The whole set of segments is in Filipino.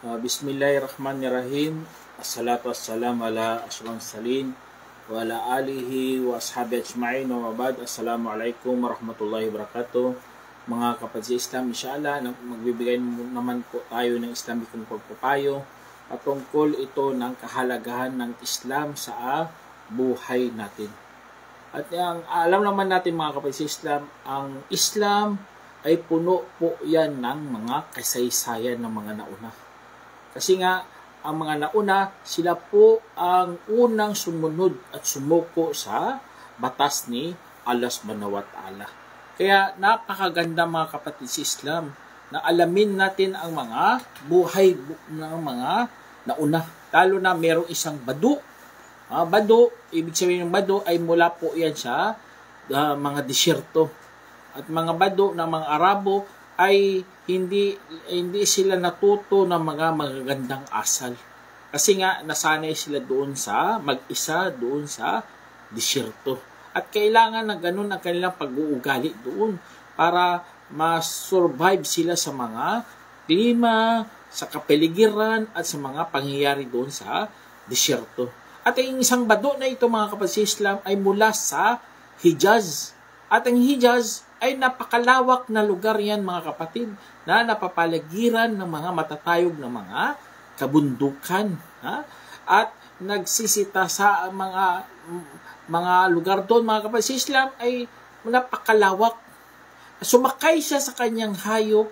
Bismillahirrahmanirrahim. Assalatu wassalamu ala asyrafil mursalin wa ala alihi wa ashabi ajma'in wa ba'd. Assalamualaikum warahmatullahi wabarakatuh. Mga kapatid sa Islam, inshallah magbibigay naman po tayo ng Islamikong pagpapayo patungkol ito ng kahalagahan ng Islam sa buhay natin. At alam naman natin mga kapatid sa Islam, ang Islam ay puno po yan ng mga kasaysayan ng mga nauna. Kasi nga, ang mga nauna, sila po ang unang sumunod at sumuko sa batas ni Allah subhanahu wa ta'ala. Kaya napakaganda mga kapatid sa Islam na alamin natin ang mga buhay ng mga nauna. Lalo na merong isang badu. Badu, ibig sabihin ng badu ay mula po yan sa mga disyerto. At mga badu ng mga Arabo ay hindi sila natuto ng mga magagandang asal. Kasi nga nasanay sila doon sa mag-isa doon sa disyerto. At kailangan na ganun ang kanilang pag-uugali doon para ma-survive sila sa mga klima, sa kapaligiran at sa mga pangyayari doon sa disyerto. At ang isang badu na ito mga kapatid sa Islam ay mula sa Hijaz. At ang Hijaz ay napakalawak na lugar yan mga kapatid na napapaligiran ng mga matatayog na mga kabundukan. At nagsisita sa mga lugar doon mga kapatid sa Islam ay napakalawak. Sumakay siya sa kanyang hayop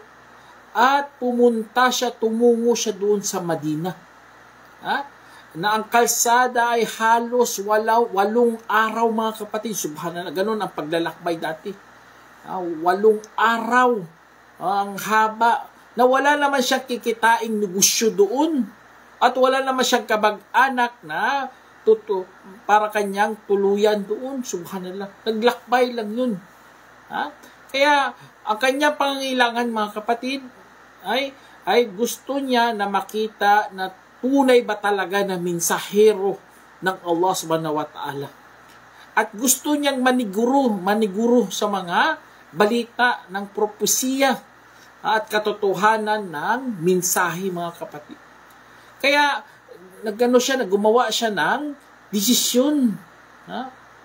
at tumungo siya doon sa Madina. Na ang kalsada ay halos 8 araw mga kapatid. Subhanallah, ganun ang paglalakbay dati. 8 araw ang haba na wala naman siyang kikitaing negosyo doon at wala naman siyang kabag-anak na para kanyang tuluyan doon. Subhanallah, naglakbay lang yun. Kaya ang kanyang pangangailangan mga kapatid ay gusto niya na makita na tunay ba talaga na mensahero ng Allah subhanahu wa ta'ala. At gusto niyang maniguro sa mga balita ng propesiya at katotohanan ng mensahe mga kapatid. Kaya gumawa siya ng desisyon.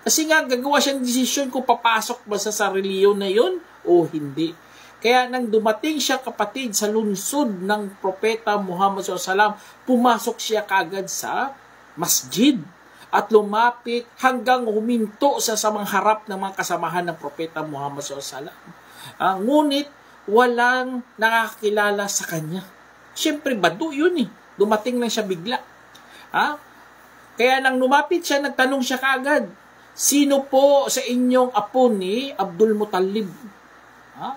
Kasi nga gagawa siya ng desisyon kung papasok ba sa reliyon na yun o hindi. Kaya nang dumating siya kapatid sa lungsod ng Propeta Muhammad SAW, pumasok siya kagad sa masjid at lumapit hanggang huminto sa samang harap ng mga kasamahan ng Propeta Muhammad SAW. Ngunit walang nakakilala sa kanya. Siyempre, badu yun eh. Dumating lang siya bigla. Kaya nang lumapit siya, nagtanong siya kagad, sino po sa inyong apo ni Abdul Muttalib?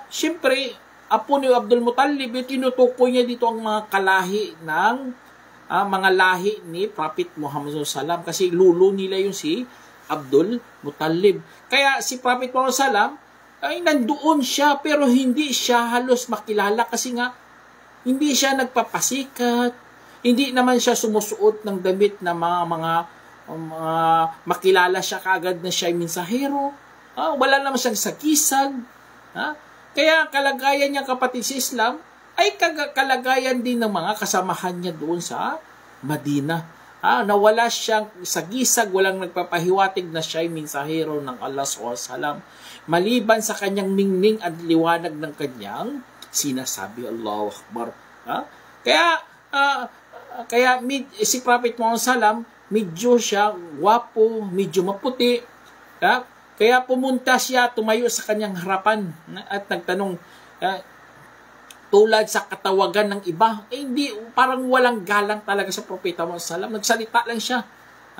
Siyempre, apo ni Abdul Muttalib, tinutukoy niya dito ang mga kalahi ng mga lahi ni Prophet Muhammad SAW kasi lulo nila yung si Abdul Muttalib. Kaya si Prophet Muhammad SAW ay nandoon siya pero hindi siya halos makilala kasi nga hindi siya nagpapasikat, hindi naman siya sumusuot ng damit na mga makilala siya kaagad na siya ay mensahero. Wala naman siyang sakisag. Kaya kalagayan niya kapatid sa Islam ay kalagayan din ng mga kasamahan niya doon sa Madina. Na wala siyang sagisag, walang nagpapahiwatig na siya ay mensahero ng Allah SWT. Maliban sa kanyang ningning at liwanag ng kanyang sinasabi. Allahu Akbar. Kaya si Prophet Muhammad SAW, medyo siya wapo, medyo maputi. Kaya pumunta siya, tumayo sa kanyang harapan at nagtanong, tulad sa katawagan ng iba, hindi, parang walang galang talaga sa Propeta Muhammad SAW. Nagsalita lang siya.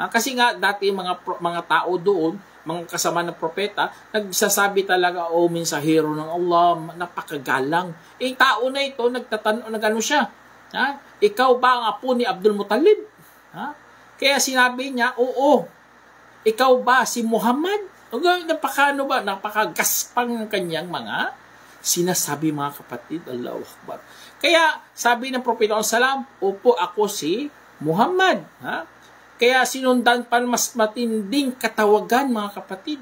Kasi nga, dati mga tao doon, mga kasama ng propeta, nagsasabi talaga, mensahero ng Allah, napakagalang. Tao na ito, nagano siya, ikaw ba ang apo ni Abdul Muttalib? Kaya sinabi niya, oo. Ikaw ba si Muhammad? Napakagaspang ng kanyang mga sinasabi mga kapatid. Allahu Akbar. Kaya sabi ng Propeta Muhammad, opo, ako si Muhammad. Kaya sinundan pa mas matinding katawagan mga kapatid.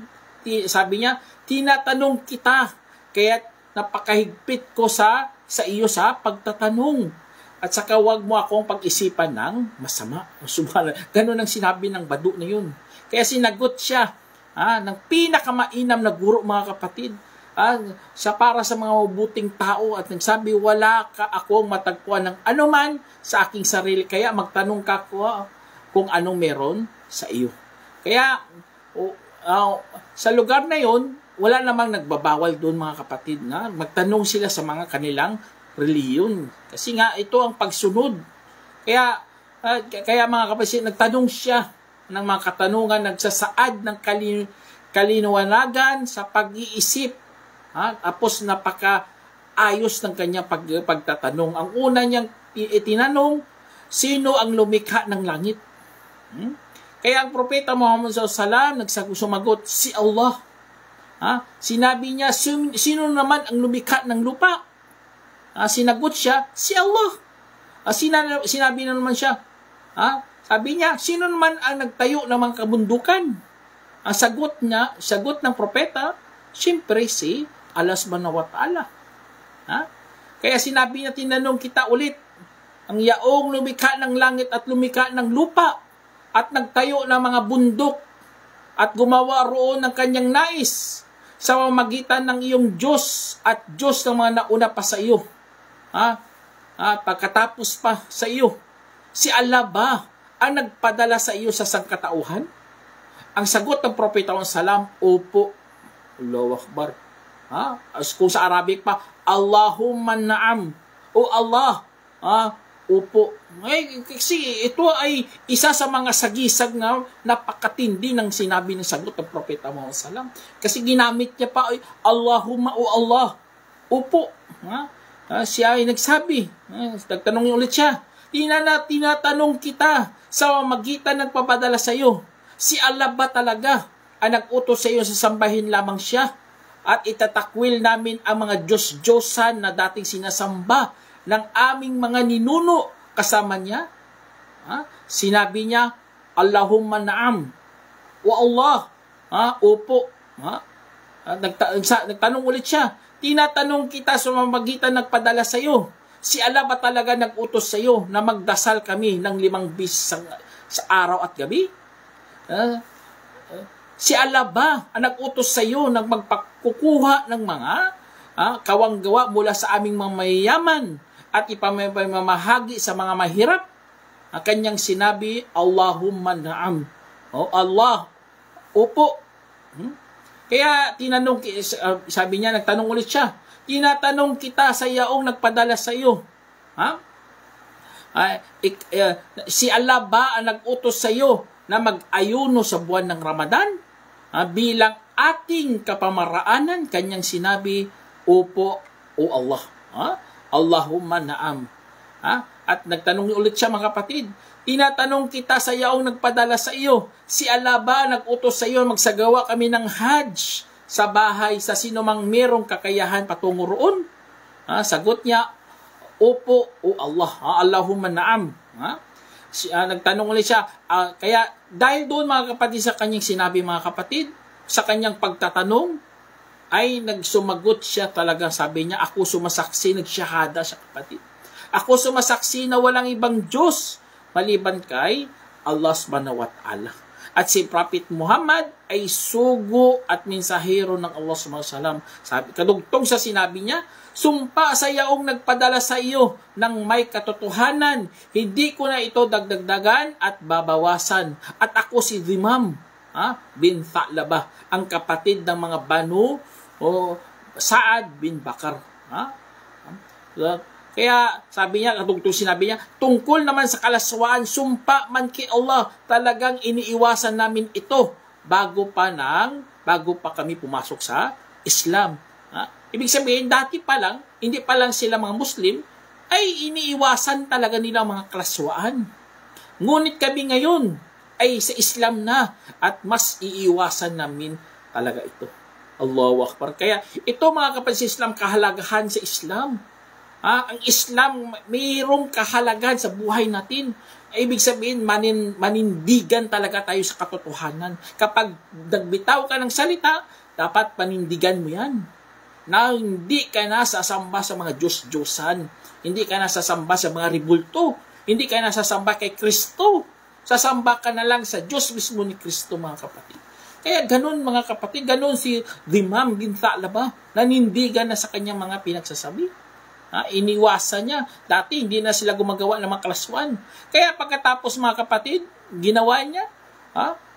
Sabi niya, tinatanong kita, kaya napakahigpit ko sa iyo sa pagtatanong. At saka wag mo akong pag-isipan ng masama. Subhanallah. Ganun ang sinabi ng badu na yun. Kaya sinagot siya ng pinakamainam na guro, mga kapatid. Sa para sa mga mabuting tao, at nagsabi, wala ka akong matagpuan ng anuman sa aking sarili. Kaya magtanong ka ko kung anong meron sa iyo. Kaya sa lugar na yon, wala namang nagbabawal doon, mga kapatid, na magtanong sila sa mga kanilang reliyon. Kasi nga, ito ang pagsunod. Kaya mga kapatid, nagtanong siya ng mga katanungan, nagsasaad ng kalinawagan sa pag-iisip. Tapos napaka-ayos ng kanyang pagtatanong. Ang una niyang itinanong, sino ang lumikha ng langit? Kaya ang propeta Muhammad SAW nagsumagot, si Allah. Sinabi niya, sino naman ang lumikha ng lupa? Sinagot siya, si Allah. Sinabi na naman siya, sabi niya, sino naman ang nagtayo ng mga kabundukan? Ang sagot ng propeta, siyempre si Allah subhanahu wa ta'ala. Kaya sinabi niya, tinanong kita ulit, ang yaong lumikha ng langit at lumikha ng lupa at nagtayo ng mga bundok at gumawa roon ng kanyang nais sa pamamagitan ng iyong Diyos at Diyos ng mga nauna pa sa iyo. Pagkatapos pa sa iyo, si Allah ba ang nagpadala sa iyo sa sangkatauhan? Ang sagot ng propeta Muhammad, opo. Allahu Akbar. Kung sa Arabic pa, Allahumma na'am. O Allah, opo. Kasi ito ay isa sa mga sagisag na napakatindi ng sinabi ng sagot ng propeta Muhammad. Kasi ginamit niya pa, Allahumma, o Allah, opo. Siya ay nagsabi, nagtanong ulit siya, tinatanong kita sa magitan nagpapadala sa iyo, si Allah ba talaga ang nag-utos sa iyo sa sambahin lamang siya at itatakwil namin ang mga Diyos-Diyosan na dating sinasamba ng aming mga ninuno kasama niya? Sinabi niya, Allahumma na'am. Wa Allah. Opo. Nagtanong ulit siya, tinatanong kita sa mamagitan nagpadala sa iyo, si Allah ba talaga nag-utos sa iyo na magdasal kami ng 5 beses sa araw at gabi? Si Allah ba ang nag-utos sa iyo na magpakukuha ng mga kawanggawa mula sa aming mga mayayaman at ipamamahagi sa mga mahirap? Ang kanyang sinabi, Allahumma na'am. Allah, opo. Kaya tinanong, sabi niya, nagtanong ulit siya, tinatanong kita sa yaong nagpadala sa iyo. Si Allah ba ang nag-utos sa iyo na mag-ayuno sa buwan ng Ramadan? Bilang ating kapamaraanan, kanyang sinabi, opo, o Allah. Allahumma na'am. At nagtanong ulit siya, mga kapatid, tinatanong kita sa yaong nagpadala sa iyo, si Allah ba nag-utos sa iyo magsagawa kami ng Hajj sa bahay sa sino mang merong kakayahan patungo roon? Sagot niya, opo, o Allah. Allahumma na'am. Nagtanong ulit siya. Kaya dahil doon, mga kapatid, sa kanyang sinabi, mga kapatid, sa kanyang pagtatanong, ay nagsumagot siya talaga. Sabi niya, ako sumasaksi, nagsyahada siya, kapatid. Ako sumasaksi na walang ibang Diyos maliban kay Allah subhanahu wa ta'ala. At si Prophet Muhammad ay sugo at mensahero ng Allah subhanahu wa ta'ala. Kadugtong sa sinabi niya, sumpa sa yaong nagpadala sa iyo ng may katotohanan, hindi ko na ito dagdagdagan at babawasan. At ako si Dhimam bin Tha'labah, ang kapatid ng mga Banu Sa'ad bin Bakar. Kaya sabi niya, katugtong sinabi niya, tungkol naman sa kalaswaan, sumpa man kay Allah, talagang iniiwasan namin ito bago pa kami pumasok sa Islam. Ibig sabihin, dati pa lang, hindi pa lang sila mga Muslim, ay iniiwasan talaga nila mga kalaswaan. Ngunit kami ngayon ay sa Islam na at mas iiwasan namin talaga ito. Allahu Akbar. Kaya ito, mga kapatid sa Islam, kahalagahan sa Islam. Ang Islam mayroong kahalagahan sa buhay natin. Ibig sabihin, manindigan talaga tayo sa katotohanan. Kapag nagbitaw ka ng salita, dapat panindigan mo yan. na hindi ka na sasamba sa mga Diyos-Diyosan. Hindi ka na sasamba sa mga ribulto. Hindi ka na sasamba kay Kristo. Sasamba ka na lang sa Diyos mismo ni Kristo, mga kapatid. Kaya ganun, mga kapatid, ganun si Dhimam bin Tha'laba, nanindigan na sa kanyang mga pinagsasabi. Iniwasan niya. Dati hindi na sila gumagawa ng mga kalaswan. Kaya pagkatapos, mga kapatid, ginawa niya,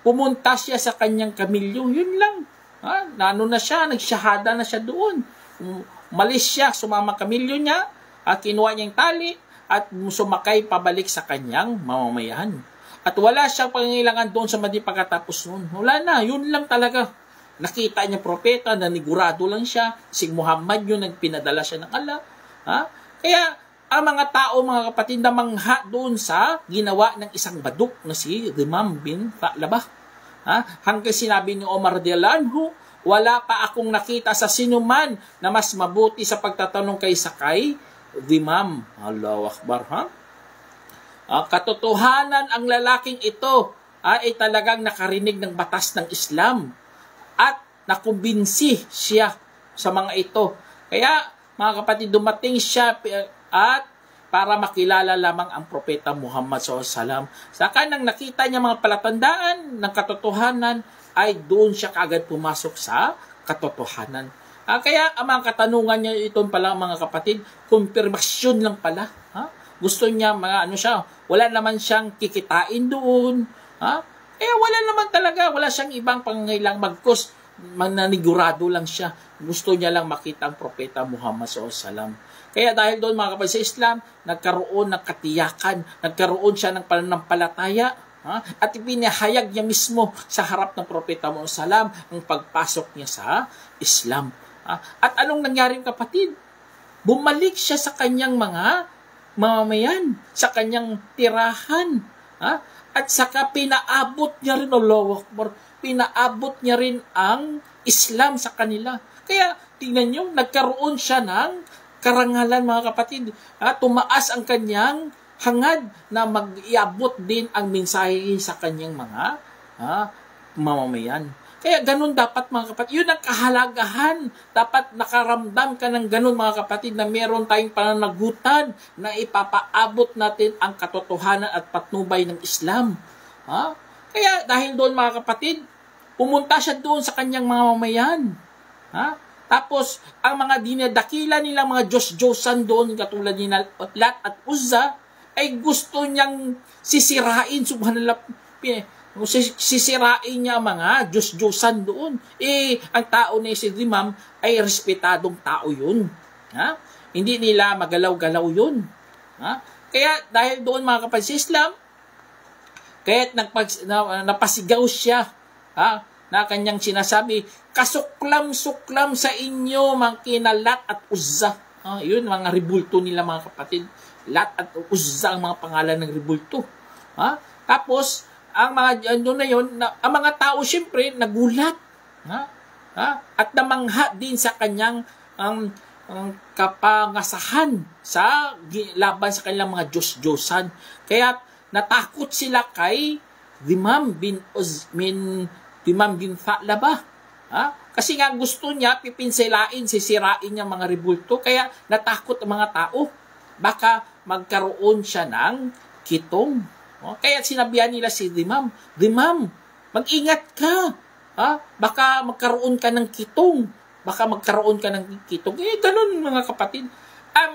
pumunta siya sa kanyang kamilyo. Yun lang. Nano na siya, nagsyahada na siya doon. Umalis siya, sumama kamilyo niya, kinuha niya yung tali, at sumakay pabalik sa kanyang mamamayan. At wala siyang pangangailangan doon sa madi pagkatapos noon. Wala na, yun lang talaga. Nakita niya propeta, nanigurado lang siya. Si Muhammad yun, nagpinadala siya ng Allah. Kaya, ang mga tao, mga kapatid, na mangha doon sa ginawa ng isang baduk na si Dhimam bin Tha'laba. Hanggang sinabi ni Omar radhiyallahu anhu, wala pa akong nakita sa sinuman na mas mabuti sa pagtatanong kaysa kay Dhimam. Allahu Akbar, katotohanan ang lalaking ito ay talagang nakarinig ng batas ng Islam at nakumbinsi siya sa mga ito. Kaya, mga kapatid, dumating siya at para makilala lamang ang propeta Muhammad SAW. Saka nang nakita niya mga palatandaan ng katotohanan, ay doon siya kaagad pumasok sa katotohanan. Kaya ang mga katanungan niya ito pala, mga kapatid, konfirmasyon lang pala. Gusto niya, wala naman siyang kikitain doon. Kaya wala naman talaga, wala siyang ibang pangangailang magkos, mananigurado lang siya. Gusto niya lang makita ang propeta Muhammad SAW. Kaya dahil doon, mga kapatid, sa Islam, nagkaroon ng katiyakan, nagkaroon siya ng pananampalataya, at ipinahayag niya mismo sa harap ng propeta Muhammad SAW ang pagpasok niya sa Islam. At anong nangyari, kapatid? Bumalik siya sa kanyang mga mamamayan, sa kanyang tirahan, at saka pinaabot niya rin, Allahu Akbar, pinaabot niya rin ang Islam sa kanila. Kaya, tingnan nyo, nagkaroon siya ng karangalan, mga kapatid. Tumaas ang kanyang hangad na mag-iabot din ang mensahe sa kanyang mga mamamayan. Kaya ganun dapat, mga kapatid. Yun ang kahalagahan. Dapat nakaramdam ka ng ganun, mga kapatid, na meron tayong pananagutan na ipapaabot natin ang katotohanan at patnubay ng Islam. Kaya dahil doon, mga kapatid, pumunta siya doon sa kanyang mga mamayan. Tapos, ang mga dinadakila nilang mga Diyos-Diyosan doon, katulad ni Lat at Uzza, ay gusto niyang sisirain, subhanallah, sisirain niya mga Diyos-Diyosan doon. Ang tao na si Dhimam ay respetadong tao yun. Hindi nila magalaw-galaw yun. Kaya dahil doon, mga kapatid, sa Islam, kaya't napasigaw siya, na kanyang sinasabi, kasuklam-suklam sa inyo, mga kinalat at Uzza. Yun, mga ribulto nila, mga kapatid. Lat at Uzza ang mga pangalan ng ribulto. Tapos, ang mga ano na yun, ang mga tao siyempre nagulat. At namangha din sa kanyang kapangasahan sa laban sa kanilang mga Diyos-Diyosan. Kaya natakot sila kay Dhimam bin Tha'laba. Kasi nga gusto niya pipinsilain, sisirain niya mga ribulto. Kaya natakot ang mga tao. Baka magkaroon siya ng kitong. Kaya sinabihan nila si Dhimam, Dhimam, mag-ingat ka. Baka magkaroon ka ng kitong. Ganun, mga kapatid. Ang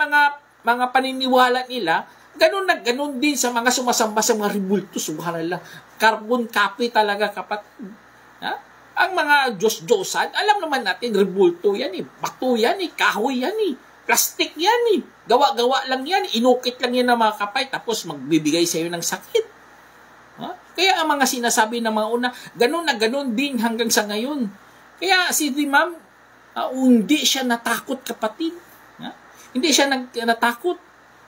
mga paniniwala nila, ganun din sa mga sumasamba sa mga ribulto, subhanallah. Carbon copy talaga, kapatid. Ang mga Diyos-Diyosan, alam naman natin, ribulto yan bato yan kahoy yan plastic yan gawa-gawa lang yan, inukit lang yan ng mga kapay, tapos magbibigay sa iyo ng sakit. Kaya ang mga sinasabi ng mga una, ganun na ganun din hanggang sa ngayon. Kaya si Dhimam, hindi siya natakot, kapatid. Hindi siya natakot.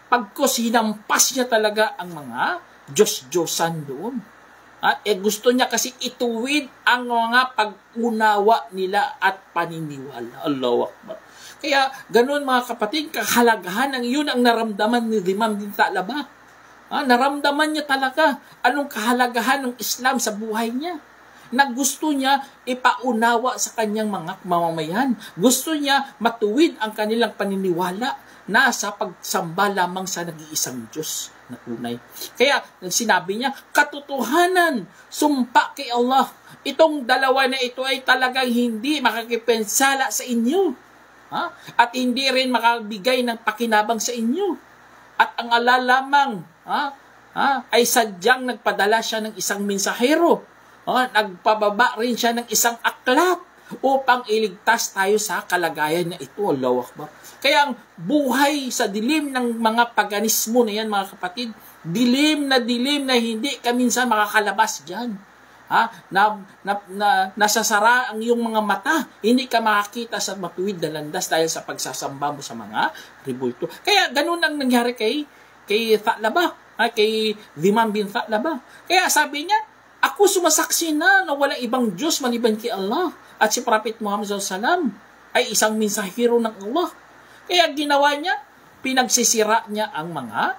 Pagkos hinampas niya talaga ang mga Diyos-Diyosan doon. Gusto niya kasi ituwid ang mga pag-unawa nila at paniniwala. Allahu Akbar. Kaya ganun, mga kapatid, kahalagahan yun ang naramdaman ni Dhimam bin Tha'laba. Naramdaman niya talaga anong kahalagahan ng Islam sa buhay niya. na gusto niya ipaunawa sa kanyang mga mamamayan. Gusto niya matuwid ang kanilang paniniwala na sa pagsamba lamang sa nag-iisang Diyos na tunay. Kaya sinabi niya, katotohanan, sumpa kay Allah, itong dalawa na ito ay talagang hindi makakipensala sa inyo. At hindi rin makabigay ng pakinabang sa inyo. At ang Allah lamang ay sadyang nagpadala siya ng isang mensahero. Nagpababa rin siya ng isang aklat upang iligtas tayo sa kalagayan na ito. Allahu Akbar. Kaya ang buhay sa dilim ng mga paganismo na yan, mga kapatid, dilim na hindi ka minsan makakalabas dyan. Nasasara ang iyong mga mata, hindi ka makakita sa matuwid na landas dahil sa pagsasamba mo sa mga ribulto. Kaya ganun ang nangyari kay Tha'laba, kay Dhimam bin Tha'laba. Kaya sabi niya, ako sumasaksi na walang ibang Diyos maliban kay Allah at si Prophet Muhammad SAW ay isang mensahero ng Allah. Kaya ginawa niya, pinagsisira niya ang mga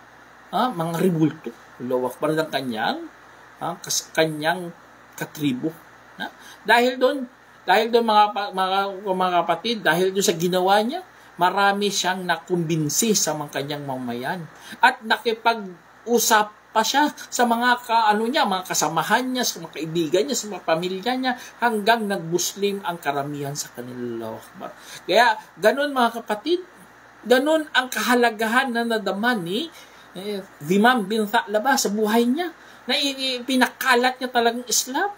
ribulto. Lawak para ng kanyang katribo. Dahil doon mga kapatid, dahil doon sa ginawa niya, marami siyang nakumbinsi sa mga kanyang mamayan. At nakipag-usap pa siya sa mga mga kasamahan niya, sa mga kaibigan niya, sa mga pamilya niya, hanggang nag-Muslim ang karamihan sa kanila. Kaya, ganun mga kapatid, ganun ang kahalagahan na nadama ni Dhimam bin Tha'laba sa buhay niya, na pinakalat niya talagang Islam.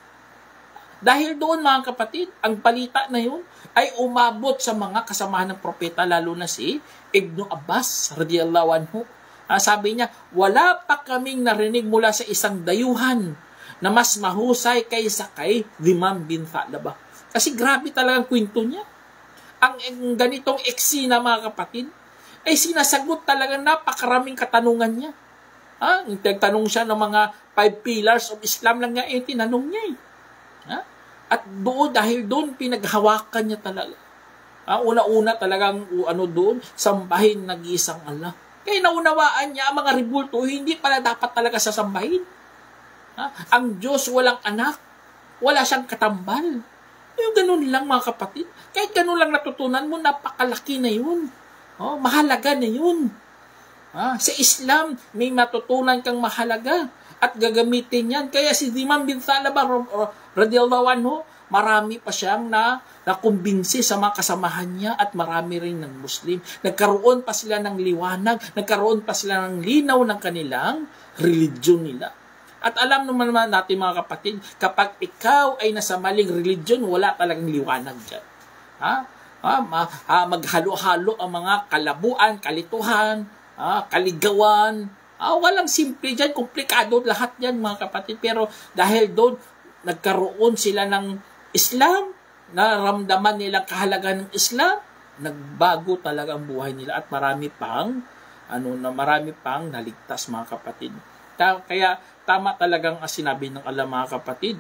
Dahil doon mga kapatid, ang balita na yun ay umabot sa mga kasamahan ng propeta, lalo na si Ibn Abbas radiyallahu anhu. Sabi niya, wala pa kaming narinig mula sa isang dayuhan na mas mahusay kaysa kay Dhimam bin Tha'laba. Kasi grabe talagang kwento niya. Ang ganitong eksena mga kapatid, ay sinasagot talagang napakaraming katanungan niya. Nagtanong siya ng mga 5 pillars of Islam lang nga tinanong niya . At dahil doon pinaghawakan niya talaga. Una-una talagang doon, sambahin nag-iisang Allah. Kaya naunawaan niya ang mga ribulto, hindi pala dapat talaga sasambahin. Ang Diyos walang anak, wala siyang katambal. Yung ganun lang mga kapatid. Kahit ganun lang natutunan mo, napakalaki na yun. Mahalaga na yun. Sa Islam, may matutunan kang mahalaga at gagamitin yan. Kaya si Dhimam bin Tha'laba radiyallahu anhu, marami pa siyang nakumbinsi sa mga kasamahan niya at marami rin ng Muslim. Nagkaroon pa sila ng liwanag, nagkaroon pa sila ng linaw ng kanilang religion nila. At alam naman natin mga kapatid, kapag ikaw ay nasa maling religion, wala talagang liwanag dyan. Maghalo-halo ang mga kalabuan, kalituhan, kaligawan. Walang simple dyan, komplikado lahat yan mga kapatid. Pero dahil doon, nagkaroon sila ng Islam, naramdaman nilang kahalagan ng Islam, nagbago talaga ang buhay nila at marami pang naligtas mga kapatid. Kaya tama talagang sinabi ng Allah mga kapatid,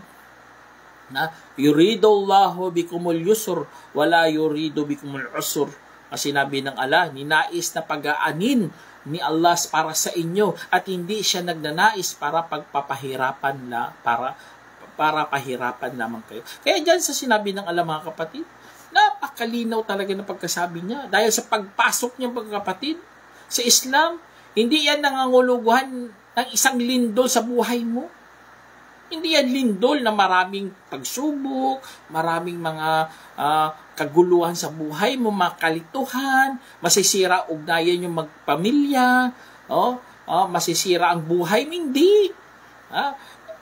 na yuridullahu bikumul yusr wala yuridu bikumul usr. Sinabi ng Allah, ninais na pag-aanin ni Allah para sa inyo at hindi siya nagnanais para pagpapahirapan para pahirapan lamang kayo. Kaya dyan sa sinabi ng Allah mga kapatid, napakalinaw talaga ng pagkasabi niya. Dahil sa pagpasok niya mga kapatid sa Islam, hindi yan nanganguluguhan ng isang lindol sa buhay mo. Hindi yan lindol na maraming pagsubok, maraming mga kaguluhan sa buhay mo, mga kalituhan, masisira ugnayan yung magpamilya, masisira ang buhay mo. Hindi.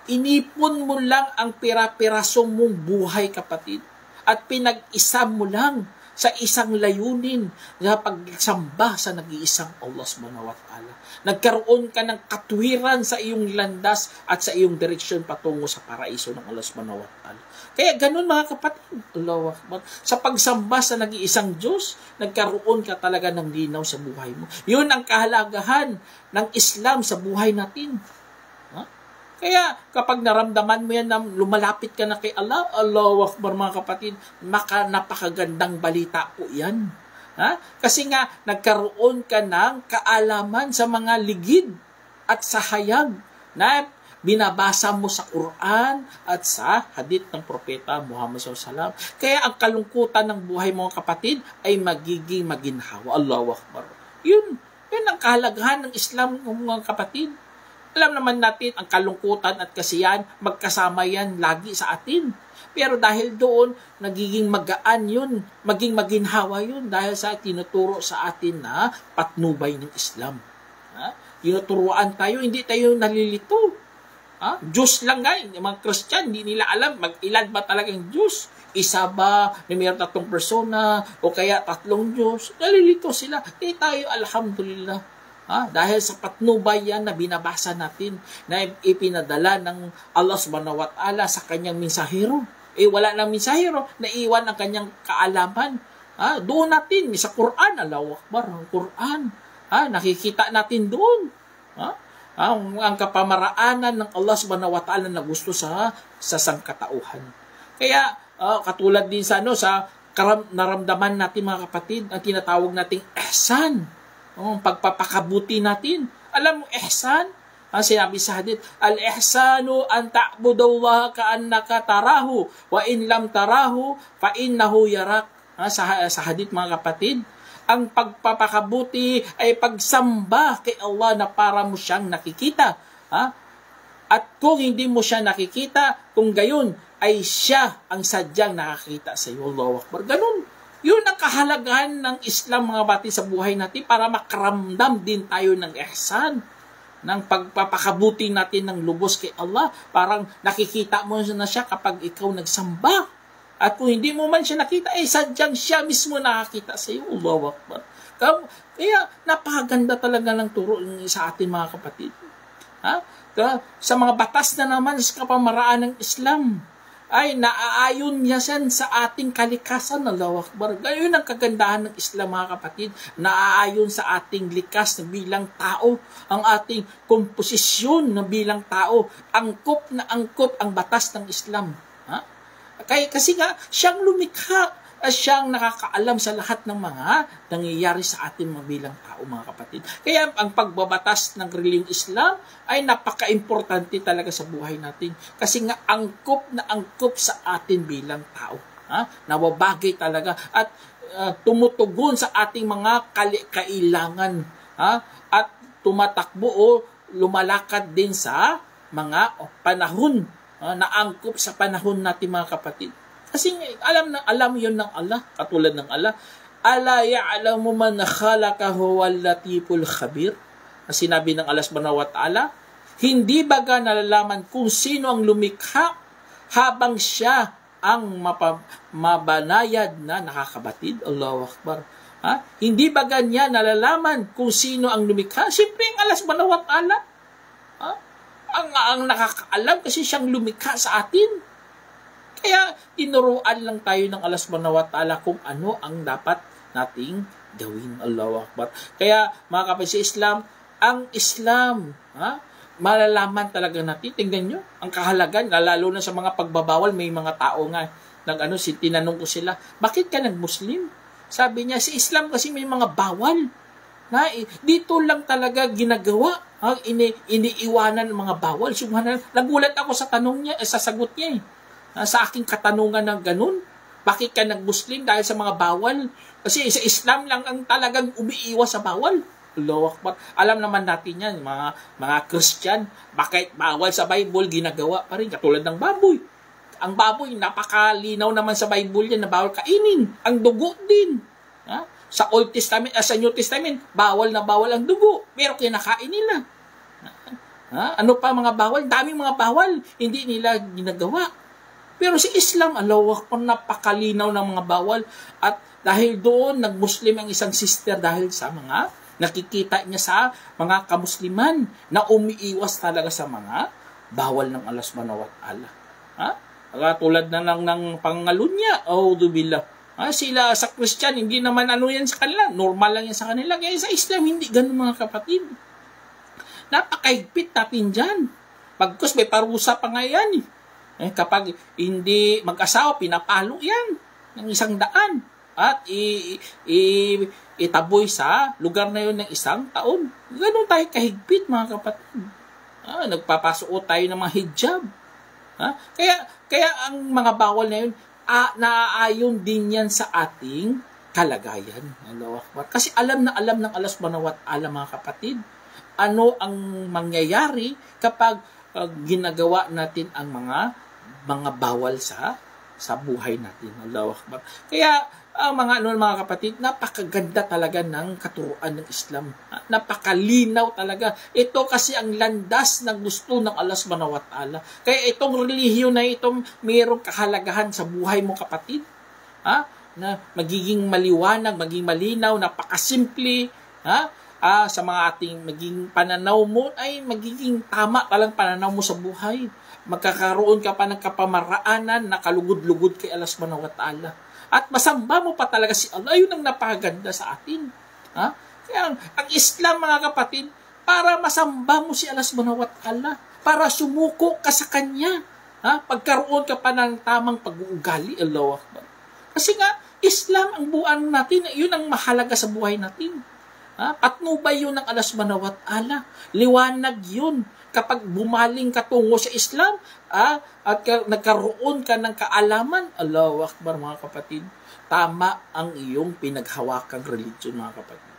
Inipon mo lang ang pira-pirasong mong buhay, kapatid, at pinag-isa mo lang sa isang layunin na pagsamba sa nag-iisang Allah subhanahu wa ta'ala. Nagkaroon ka ng katwiran sa iyong landas at sa iyong direksyon patungo sa paraiso ng Allah subhanahu wa ta'ala. Kaya ganun mga kapatid, sa pagsamba sa nag-iisang Diyos, nagkaroon ka talaga ng linaw sa buhay mo. Yun ang kahalagahan ng Islam sa buhay natin. Kaya kapag naramdaman mo yan na lumalapit ka na kay Allah, Allahu Akbar mga kapatid, napakagandang balita po yan. Kasi nga nagkaroon ka ng kaalaman sa mga ligid at sa hayag na binabasa mo sa Quran at sa hadith ng Propeta Muhammad SAW. Kaya ang kalungkutan ng buhay mga kapatid ay magiging maginhawa. Allahu Akbar. Yun ang kahalagahan ng Islam mga kapatid. Alam naman natin ang kalungkutan at kasiyahan, magkasama yan lagi sa atin. Pero dahil doon, nagiging magaan yun, maging maginhawa yun dahil sa tinuturo sa atin na patnubay ng Islam. Tinuturuan tayo, hindi tayo nalilito. Diyos lang nga, yung mga Christian, hindi nila alam mag-ilan ba talagang Diyos. Isa ba, na mayroon 3 persona, o kaya 3 Diyos. Nalilito sila. Tayo, alhamdulillah. Dahil sa patnubay yan na binabasa natin, na ipinadala ng Allah subhanahu wa ta'ala sa kanyang mensahero. Wala nang mensahero, naiwan ang kanyang kaalaman. Doon natin, sa Quran, Allahu Akbar, ang Quran. Nakikita natin doon. Ang kapamaraanan ng Allah subhanahu wa ta'ala na gusto sa sangkatauhan. Kaya, katulad din sa naramdaman natin mga kapatid, ang tinatawag nating ihsan. Pagpapakabuti natin. Alam mo, ihsan? Sinabi sa hadith, al-ihsanu an ta'budallaha ka'annaka tarahu wa in lam tarahu fa innahu yarak. Sa hadith mga kapatid, ang pagpapakabuti ay pagsamba kay Allah na para mo siyang nakikita. At kung hindi mo siya nakikita, kung gayon ay siya ang sadyang nakakita sa iyo. Allahu Akbar. Ganun. Yun ang kahalagahan ng Islam mga bati sa buhay natin para makaramdam din tayo ng ihsan, ng pagpapakabuti natin ng lubos kay Allah. Parang nakikita mo na siya kapag ikaw nagsamba. At kung hindi mo man siya nakita, sadyang siya mismo nakakita sa iyo. Allahu Akbar. Kaya napakaganda talaga ng turo sa atin mga kapatid. Sa mga batas na naman sa kapamaraan ng Islam, ay naaayon niya sa ating kalikasan. Allahu Akbar. Gayon ang kagandahan ng Islam mga kapatid. Naaayon sa ating likas na bilang tao, ang ating komposisyon na bilang tao. Angkop na angkop ang batas ng Islam. Kasi nga, siyang lumikha, siyang nakakaalam sa lahat ng mga nangyayari sa atin mga bilang tao mga kapatid. Kaya ang pagbabatas ng reliyong Islam ay napaka-importante talaga sa buhay natin. Kasi nga angkop na angkop sa atin bilang tao. Nawabagay talaga at tumutugon sa ating mga kailangan. At tumatakbo o lumalakad din sa mga panahon na angkop sa panahon natin mga kapatid. Kasi alam yun ng Allah, katulad ng Allah, ala ya'lamu man khalaqa huwal latiful khabir. Sinabi ng Allah subhanahu wa ta'ala, hindi baga nalalaman kung sino ang lumikha habang siya ang mabanayad na nakakabatid. Allahu Akbar. Hindi baga niya nalalaman kung sino ang lumikha? Siyempre ang Allah subhanahu wa ta'ala. Ang nakakaalam kasi siyang lumikha sa atin. Kaya tinuruan lang tayo ng Allah subhanahu wa ta'ala kung ano ang dapat nating gawin. Allahu Akbar. Kaya mga kapatid sa Islam, ang Islam, malalaman talaga natin. Tingnan nyo, ang kahalagan, lalo na sa mga pagbabawal, may mga tao nga, tinanong ko sila, bakit ka nag-Muslim? Sabi niya, si Islam kasi may mga bawal. Dito lang talaga ginagawa. Iniiwanan ng mga bawal. Nagulat ako sa tanong niya, sa sagot niya sa aking katanungan ng ganun. Bakit ka nag-Muslim? Dahil sa mga bawal. Kasi sa Islam lang ang talagang umiiwas sa bawal. Allahu Akbar. Alam naman natin yan, mga Christian, bakit bawal sa Bible, ginagawa pa rin, katulad ng baboy. Ang baboy, napakalinaw naman sa Bible yan na bawal kainin. Ang dugo din. Sa Old Testament, sa New Testament, bawal na bawal ang dugo. Pero kinakain nila. Ano pa mga bawal? Daming mga bawal. Hindi nila ginagawa. Pero si Islam, Allahu Akbar, napakalinaw ng mga bawal. At dahil doon, nag-Muslim ang isang sister dahil sa mga nakikita niya sa mga kamusliman na umiiwas talaga sa mga bawal ng Allah subhanahu wa ta'ala. Tulad na lang ng pangalunya, auzubillah. Sila sa Christian, hindi naman yan sa kanila. Normal lang yan sa kanila. Kaya sa Islam, hindi ganun mga kapatid. Napakahigpit natin dyan. Pagkus, may parusa pa nga yan. Kapag hindi mag-asawa, pinapalo yan ng 100 at itaboy sa lugar na yun ng 1 taon. Ganun tayo kahigpit mga kapatid. Nagpapasuot tayo ng mga hijab. Kaya ang mga bawal na yun, naaayon din yan sa ating kalagayan. Allahu Akbar. Kasi alam na alam ng Allah subhanahu wa ta'ala, mga kapatid, ano ang mangyayari kapag ginagawa natin ang mga bawal sa buhay natin. Allahu Akbar. Kaya mga kapatid, napakaganda talaga ng katuruan ng Islam. Napakalinaw talaga. Ito kasi ang landas na gusto ng Allah subhanahu wa ta'ala. Kaya itong relihiyon na itong mayroong kahalagahan sa buhay mo, kapatid. Na magiging maliwanag, magiging malinaw, napakasimple. Sa mga ating maging pananaw mo ay magiging tama talang pananaw mo sa buhay. Magkakaroon ka pa ng kapamaraanan na kalugod-lugod kay Allah subhanahu wa ta'ala. At masamba mo pa talaga si Allah. Yun ang napakaganda sa atin. Kaya ang Islam, mga kapatid, para masamba mo si Allah subhanahu wa ta'ala, para sumuko ka sa Kanya. Pagkaroon ka pa ng tamang pag-uugali. Allahu Akbar. Kasi nga, Islam ang buwan natin. Yun ang mahalaga sa buhay natin. Patnubay yun ng Allah subhanahu wa ta'ala. Liwanag yun. Kapag bumaling ka tungo sa Islam, at nagkaroon ka ng kaalaman, Allahu Akbar, mga kapatid, tama ang iyong pinaghawakang religion, mga kapatid.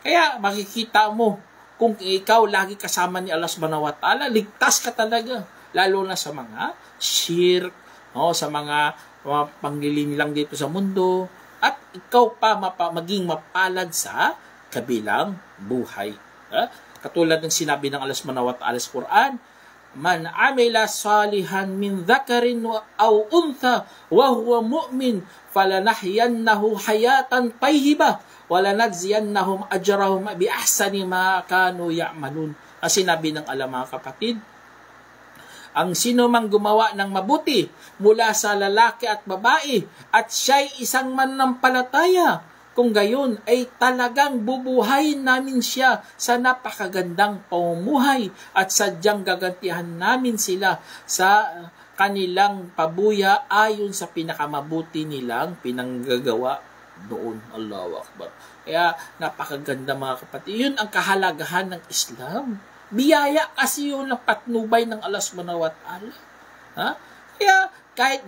Kaya makikita mo, kung ikaw lagi kasama ni Allah subhanahu wa ta'ala, ligtas ka talaga. Lalo na sa mga shirk, sa mga panglililang dito sa mundo, at ikaw pa maging mapalad sa kabilang buhay. Katulad ng sinabi ng Allah subhanahu wa ta'ala sa Quran, man amila salihan min dhakarin aw untha wa huwa mu'min falanahyannahu hayatan tayyibah wa lanajziyannahum ajrahum bi ahsani ma kanu ya'malun. Ang sinabi ng Allah, mga kapatid, ang sino mang gumawa ng mabuti mula sa lalaki at babae at siya'y isang mananampalataya, kung gayon ay talagang bubuhayin namin siya sa napakagandang pamumuhay at sadyang gagantihan namin sila sa kanilang pabuya ayon sa pinakamabuti nilang pinanggagawa doon. Allahu Akbar. Kaya napakaganda, mga kapatid. Yun ang kahalagahan ng Islam. Biyaya kasi yun ang patnubay ng Allah subhanahu wa ta'ala. Kaya kahit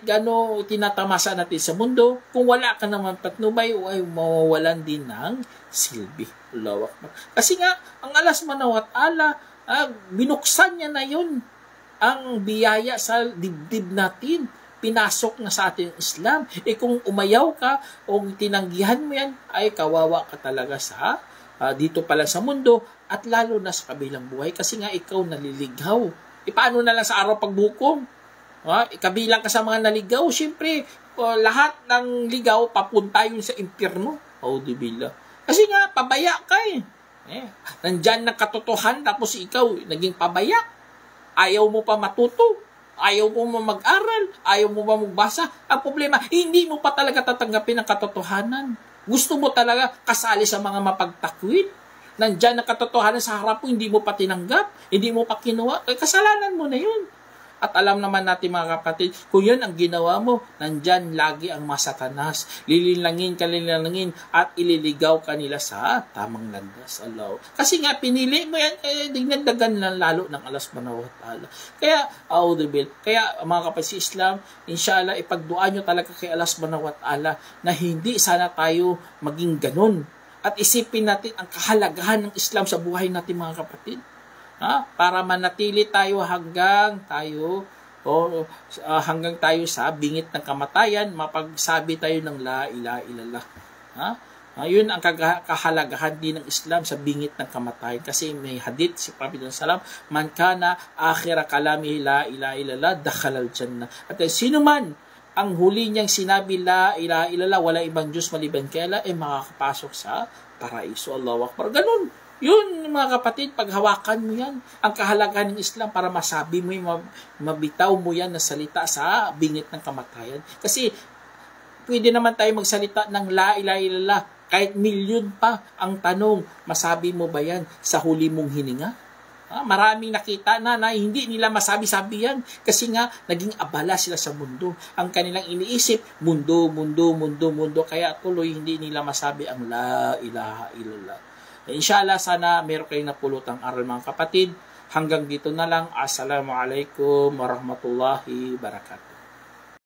gano tinatamasa natin sa mundo, kung wala ka naman patnubay, ay mawawalan din ng silbi. Allahu Akbar. Kasi nga, ang Allah subhanahu wa ta'ala, binuksan niya na yun ang biyaya sa dibdib natin. Pinasok na sa ating Islam. Kung umayaw ka o tinanggihan mo yan, ay kawawa ka talaga sa dito pala sa mundo at lalo na sa kabilang buhay kasi nga ikaw naliligaw. Paano na lang sa araw pagbukom? Kabilang ka sa mga naligaw, siyempre, lahat ng ligaw papunta yun sa impyerno. Audibillah. Kasi nga, pabaya ka nandyan ng katotohan, tapos ikaw, naging pabaya. Ayaw mo pa matuto. Ayaw mo mag-aral. Ayaw mo pa magbasa. Ang problema, hindi mo pa talaga tatanggapin ang katotohanan. Gusto mo talaga kasali sa mga mapagtakwil. Nandyan ang katotohanan sa harap mo, hindi mo pa tinanggap. Hindi mo pa kinuha. Kasalanan mo na yun. At alam naman natin, mga kapatid, kung yun ang ginawa mo, nandyan lagi ang masatanas. Lilinlangin at ililigaw ka nila sa tamang landas. Allah. Kasi nga, pinili mo yan, dinagdagan na lalo ng Allah subhanahu wa ta'ala. Kaya, kaya mga kapatid sa Islam, inshallah, ipagduan nyo talaga kay Allah subhanahu wa ta'ala na hindi sana tayo maging ganun. At isipin natin ang kahalagahan ng Islam sa buhay natin, mga kapatid. Para manatili tayo hanggang tayo sa bingit ng kamatayan, mapagsabi tayo ng la ilaha illallah. Yun ang kahalagahan din ng Islam sa bingit ng kamatayan. Kasi may hadith si Prophet sallam, man kana akhira kalami la ilaha illallah dakhala al-jannah. At sino man ang huli niyang sinabi la ilaha illallah, wala ibang Diyos maliban kay Allah, ay makakapasok sa paraiso. Allahu Akbar. Ganun. Yun, mga kapatid, paghawakan mo yan, ang kahalagahan ng Islam para masabi mo, mabitaw mo yan na salita sa bingit ng kamatayan. Kasi, pwede naman tayo magsalita ng la ilaha illallah, kahit milyon pa ang tanong, masabi mo ba yan sa huli mong hininga? Maraming nakita na hindi nila masabi-sabi yan kasi nga naging abala sila sa mundo. Ang kanilang iniisip, mundo, kaya tuloy hindi nila masabi ang la ilaha illallah. Inshallah, sana meron kayong napulutang aral mga kapatid. Hanggang dito na lang. Assalamualaikum warahmatullahi wabarakatuh.